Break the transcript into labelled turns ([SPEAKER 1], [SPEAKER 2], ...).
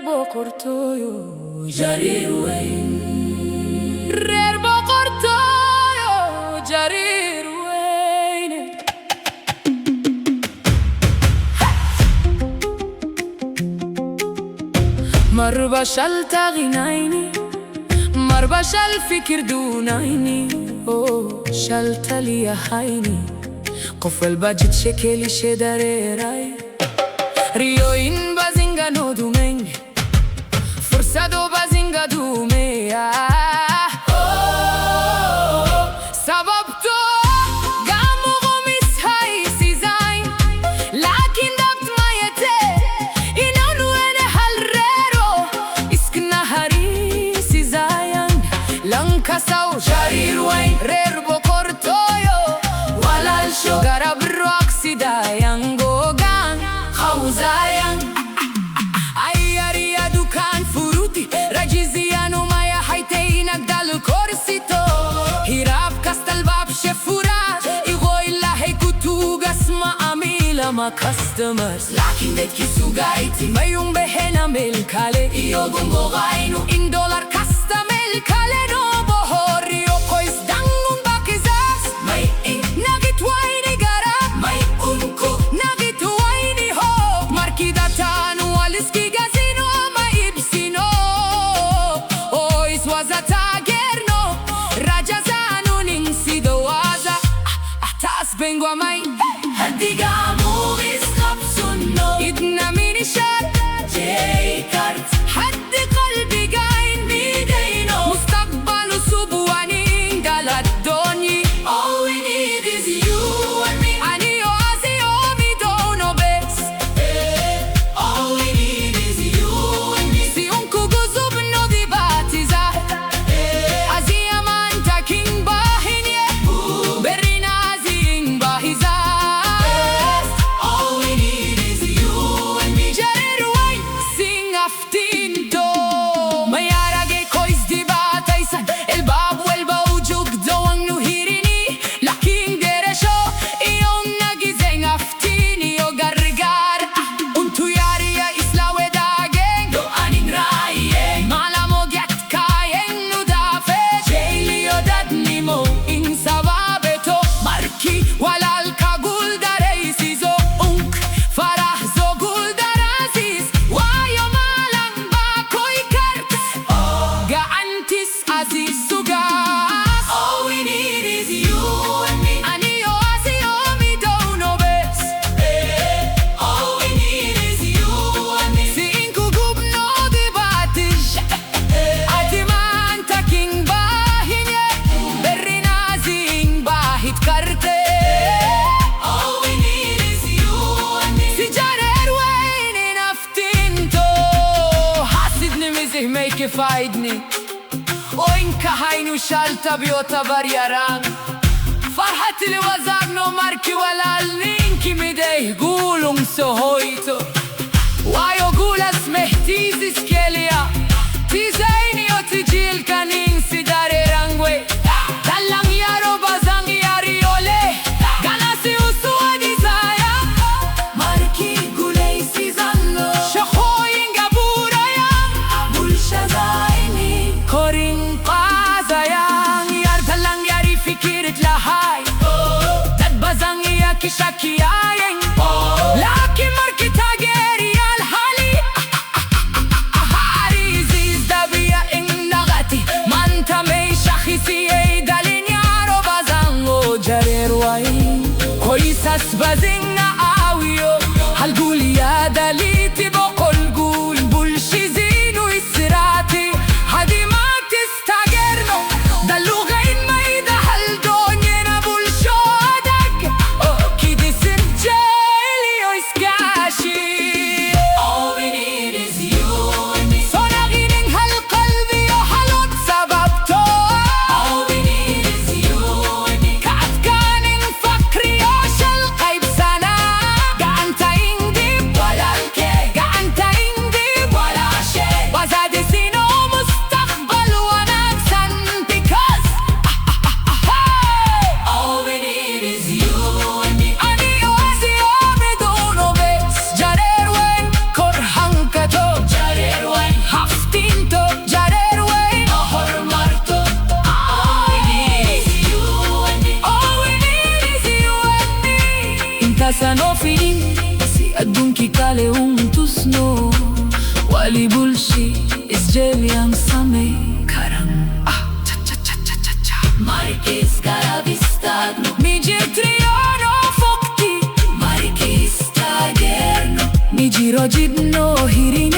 [SPEAKER 1] بقرطويو جرير وين رير بقرطويو جرير وين مر بشل تغنيني مر بشل فكر دونيني شلت لي هيني قفل بجد شكلي شدري راي ريوين بازنگا نو دومنگ فرصدو بازنگا دومه سبب تو گامو غمیس های سیزاین لكن دبت مایته اینانو انه حل ریرو اسکنا هری سیزاین لنکساو جریر وین ریر بقرطویو ولال شو گرب رو اکسیداین گوگان خوزاین ایاریا دوکان فروتی رجیزیانو مایا حیتینک دل کورسیتو هیراب کستل باب شفورا ایغوی لحی کتوگ اسما امیلا ما کستمرز لكن دکی سوگایتی میون بهنا ملکاله ایو گنگو غاینو این دولار کستا ملکاله نو بهوریو کویس دنگون باکیزاس می این نگیت وینی گرا می اونکو نگیت وینی هو مارکی داتانو والسکی گازینو ما ایبسینو اویس وازتا گرنو راجازانو نینسی دوازا احتاس بنگو مای هدیگامو اسخبسونو ایدنا مینی شد جی کارت حد قلبی گاین بیدینو مستقبل و سبوانین دلت دونی All we need is you and me Ani oazi omi dono bes All we need is you and me Si unku guzub no di batiza Azia manta king bahinye Berina zing bahiza All we need is you and me Jareer Weyn sing aftinto Mayarage kois di bataisan El bab wel bawjuk doang nuhirini Lakin deresho iyon nagizeng aftini o gargar Untu yariya islawe dageng Do aning rayeng Malamo gyat kayeng nudafe Jayli o dadni mo in sababeto Marki walal kagul dareysi zo unk Farah zo gul daraziz Wayo malang bakoy kart Gaantis aziz sugas All we need is you and me Ani oazi omi dono bes All we need is you and me Si inku gubno di batish Ati man taking bahinye Berrina zing bahit karte All we need is you and me Si Jareer Weyn in aftinto Hasidni mizih meike faidni Oinka haynu shalta biota baryaran فرحة الوزاقنو ماركي ولا النينكي ميديه قولون سهويتو وايو قول اسمه تيزي سكيليا تيزيني او تجيل كانين سيداري رانغوي تلان يارو بازان ياري اولي غاناسي وسواني زايا ماركي قولي سيزانو شخوين غابورايا بولشا زايني كورين قازايان يار تلان ياري فكرت لهاي داد بازان ياكي شاكياين لكن ماركي تاغيري الحالي هاريزيز دابيا إنغاتي مانتا مي شاخيسي ايدالين يارو بازان او جرير وين كويساس بازينا آويو هالقولي يا داليتي بقول قول بولشي زينو إسراتي هادي ما تستاغرنو دالو غين ما يدا هالدونينا بولشو داك كيدي سنجيلي او إسكاشي All we need is you and me صناغينين هالقلبي او هالوت سببتو All we need is you and me كعد كانين فكري او شالقيب سنة Casa no fin, si adunki kale tusno Wali bulshi isjeli ang same karang Marikis karavistagno Mijir triono fokti Marikis tagerno Mijiro jidno hirin